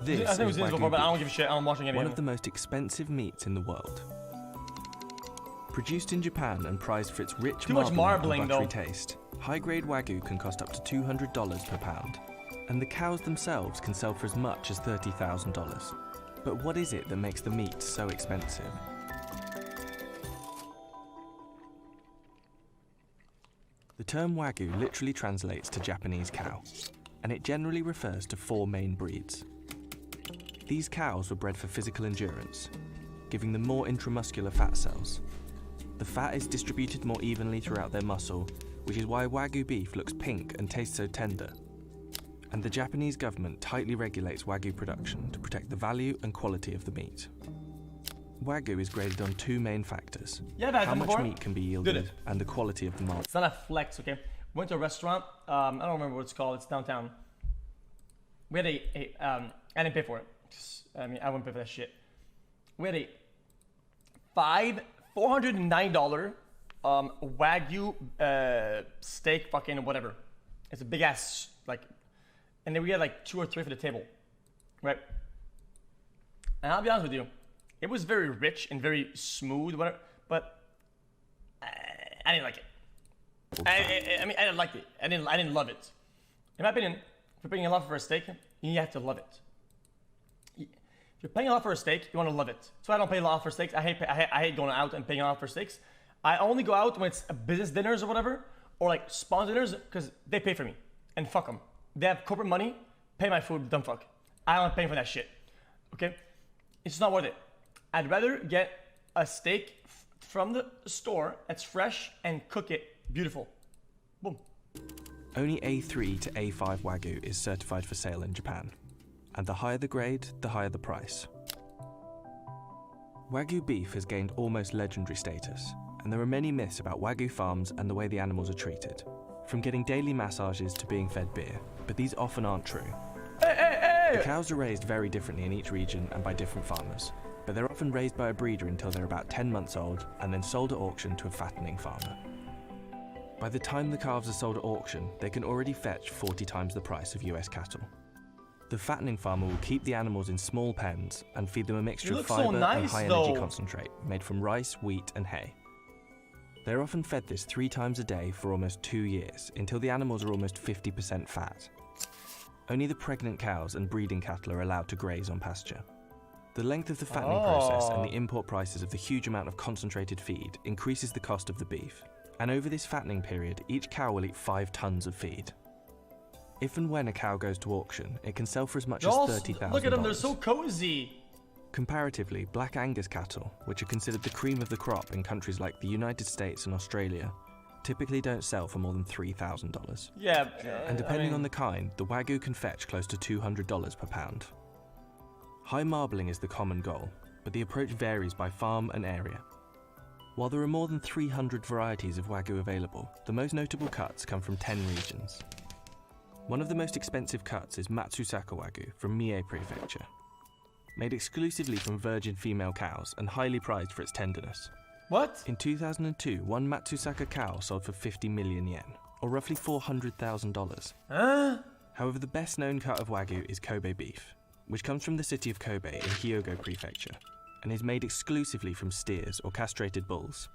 This I think is we've seen this Wagyu before, but I don't beef, give a shit. I'm watching any one of of the most expensive meats in the world. Produced in Japan and prized for its rich Too much marbling, and buttery though. taste, high-grade Wagyu can cost up to $200 per pound, and the cows themselves can sell for as much as $30,000. But what is it that makes the meat so expensive? The term Wagyu literally translates to Japanese cow, and it generally refers to 4 main breeds. These cows were bred for physical endurance, giving them more intramuscular fat cells. The fat is distributed more evenly throughout their muscle, which is why Wagyu beef looks pink and tastes so tender. And the Japanese government tightly regulates Wagyu production to protect the value and quality of the meat. Wagyu is graded on 2 main factors: Yeah, I've had how them much before. meat can be yielded and the quality of the market. It's not a flex, okay? Went to a restaurant. I don't remember what it's called. It's downtown. We had I didn't pay for it. I mean, I wouldn't pay for that shit. We had a $409 Wagyu steak, fucking whatever. It's a big ass, like, and then we had like 2 or 3 for the table, right? And I'll be honest with you, it was very rich and very smooth, whatever, but I didn't like it. I mean, I didn't like it. I didn't love it. In my opinion, if you're paying a lot for a steak, you have to love it. If you're paying a lot for a steak, you want to love it. So I don't pay a lot for steaks. I hate going out and paying a lot for steaks. I only go out when it's business dinners or whatever, or like sponsor dinners, because they pay for me. And fuck them. They have corporate money, pay my food, dumb fuck. I don't pay for that shit. Okay? It's not worth it. I'd rather get a steak from the store that's fresh and cook it beautiful. Boom. Only A3 to A5 Wagyu is certified for sale in Japan, and the higher the grade, the higher the price. Wagyu beef has gained almost legendary status, and there are many myths about Wagyu farms and the way the animals are treated, from getting daily massages to being fed beer, but these often aren't true. The cows are raised very differently in each region and by different farmers, but they're often raised by a breeder until they're about 10 months old and then sold at auction to a fattening farmer. By the time the calves are sold at auction, they can already fetch 40 times the price of US cattle. The fattening farmer will keep the animals in small pens and feed them a mixture of fiber and high-energy concentrate made from rice, wheat, and hay. They're often fed this 3 times a day for almost 2 years, until the animals are almost 50% fat. Only the pregnant cows and breeding cattle are allowed to graze on pasture. The length of the fattening process and the import prices of the huge amount of concentrated feed increases the cost of the beef. And over this fattening period, each cow will eat 5 tons of feed. If and when a cow goes to auction, it can sell for as much as $30,000. Look at them, they're so cozy. Comparatively, Black Angus cattle, which are considered the cream of the crop in countries like the United States and Australia, typically don't sell for more than $3,000. Yeah. And depending on the kind, the Wagyu can fetch close to $200 per pound. High marbling is the common goal, but the approach varies by farm and area. While there are more than 300 varieties of Wagyu available, the most notable cuts come from 10 regions. One of the most expensive cuts is Matsusaka Wagyu from Mie Prefecture. Made exclusively from virgin female cows and highly prized for its tenderness. What? In 2002, one Matsusaka cow sold for 50 million yen, or roughly $400,000. However, the best known cut of Wagyu is Kobe beef, which comes from the city of Kobe in Hyogo Prefecture, and is made exclusively from steers or castrated bulls.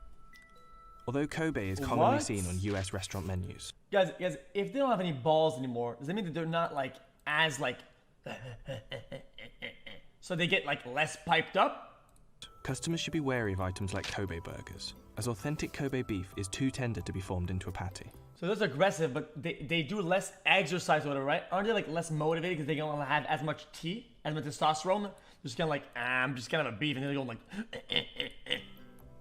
Although Kobe is commonly seen on US restaurant menus. Guys, if they don't have any balls anymore, does that mean that they're not like as like so they get like less piped up? Customers should be wary of items like Kobe burgers, as authentic Kobe beef is too tender to be formed into a patty. So those are aggressive, but they do less exercise or whatever, right? Aren't they like less motivated because they don't have as much T, as much testosterone? They're just kind of like, I'm just kind of a beef, and then they go like.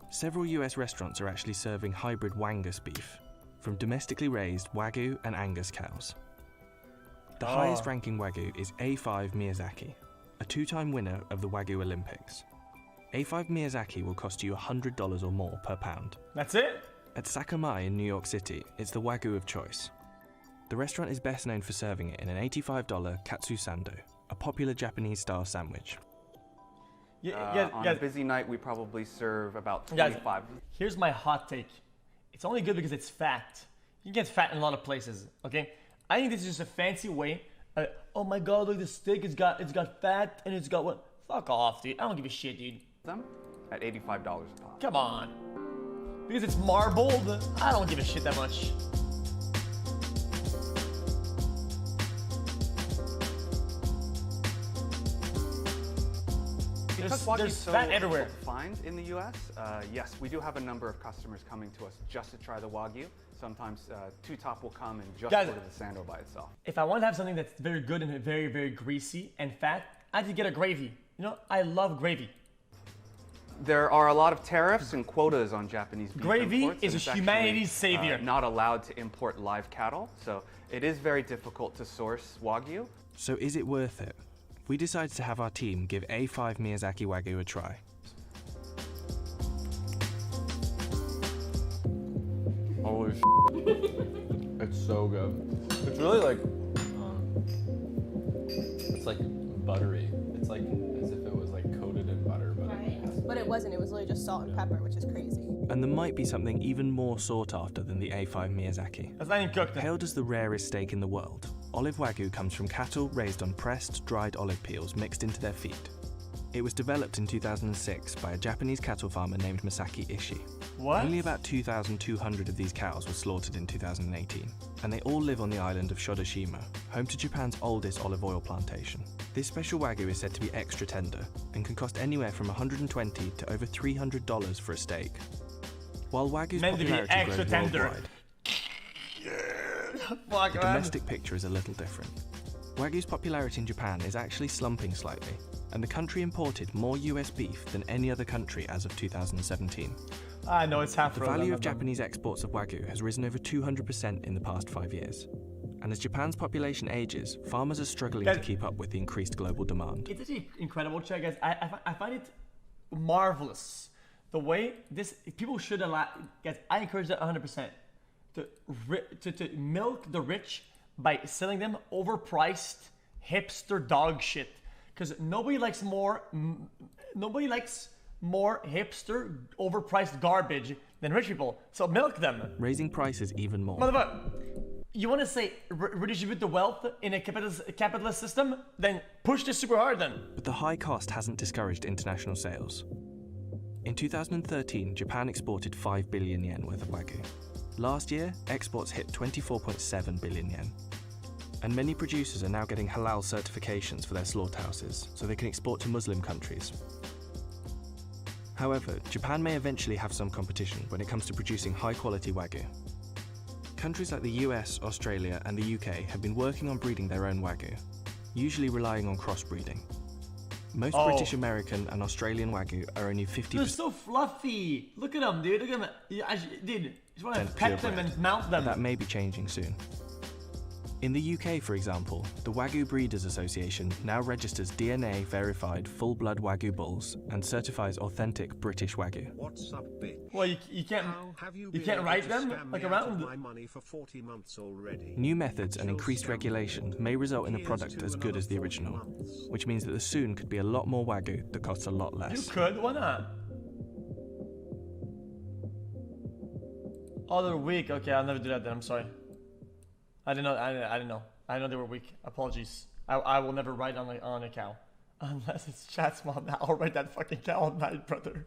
Several US restaurants are actually serving hybrid Wangus beef from domestically raised Wagyu and Angus cows. The highest ranking Wagyu is A5 Miyazaki, a 2-time winner of the Wagyu Olympics. A5 Miyazaki will cost you $100 or more per pound. That's it? At Sakamai in New York City, it's the Wagyu of choice. The restaurant is best known for serving it in an $85 katsu sando, a popular Japanese-style sandwich. On a busy night, we probably serve about 25. Here's my hot take. It's only good because it's fat. You can get fat in a lot of places, okay? I think this is just a fancy way Oh my god, look, the steak, it's got fat and it's got what? Fuck off, dude. I don't give a shit, dude. Them at $85 a pop. Come on. Because it's marbled, I don't give a shit that much. There's fat everywhere. Difficult to find in the U.S. Yes, we do have a number of customers coming to us just to try the Wagyu. Sometimes Two Top will come and just order the sando by itself. If I want to have something that's very good and very, very greasy and fat, I have to get a gravy. You know, I love gravy. There are a lot of tariffs and quotas on Japanese beef Gravy imports, is humanity's savior. Not allowed to import live cattle, so it is very difficult to source Wagyu. So is it worth it? We decided to have our team give A5 Miyazaki Wagyu a try. Holy it's so good. It's really like, it's like buttery. It's like as if it was like coated in butter, but But it wasn't, it was literally just salt and pepper, which is crazy. And there might be something even more sought after than the A5 Miyazaki. That's not even cooked. Hailed as the rarest steak in the world, olive Wagyu comes from cattle raised on pressed, dried olive peels mixed into their feed. It was developed in 2006 by a Japanese cattle farmer named Masaki Ishii. What? Only about 2,200 of these cows were slaughtered in 2018, and they all live on the island of Shodoshima, home to Japan's oldest olive oil plantation. This special Wagyu is said to be extra tender and can cost anywhere from $120 to over $300 for a steak. While Wagyu's popularity grows worldwide, the domestic picture is a little different. Wagyu's popularity in Japan is actually slumping slightly, and the country imported more US beef than any other country as of 2017. I know it's half. The value of Japanese exports of Wagyu has risen over 200% in the past 5 years. And as Japan's population ages, farmers are struggling to keep up with the increased global demand. It's actually incredible, Chad, guys. I find it marvelous. The way this, people should allow, guys, I encourage that 100%. To milk the rich by selling them overpriced hipster dog shit. Because nobody likes more hipster overpriced garbage than rich people. So milk them. Raising prices even more. Motherfucker, you want to say redistribute the wealth in a capitalist system? Then push this super hard then. But the high cost hasn't discouraged international sales. In 2013, Japan exported 5 billion yen worth of Wagyu. Last year, exports hit 24.7 billion yen. And many producers are now getting halal certifications for their slaughterhouses, so they can export to Muslim countries. However, Japan may eventually have some competition when it comes to producing high-quality Wagyu. Countries like the US, Australia, and the UK have been working on breeding their own Wagyu, usually relying on crossbreeding. Most British, American, and Australian Wagyu are only 50%. They're so fluffy. Look at them, dude. Look at them. Dude, you just want to pet them and mount them. That may be changing soon. In the UK, for example, the Wagyu Breeders Association now registers DNA-verified full-blood Wagyu bulls and certifies authentic British Wagyu. What's up, bitch? Well, you can't write them like around. My money for 40 months already. New methods and increased regulation may result in a product as good as the original, which means that there soon could be a lot more Wagyu that costs a lot less. You could, why not? Oh, they're weak. Okay, I'll never do that then. I'm sorry. I didn't know. I didn't know. I didn't know they were weak. Apologies. I will never write on a cow, unless it's chat small. I'll write that fucking cow all night, brother.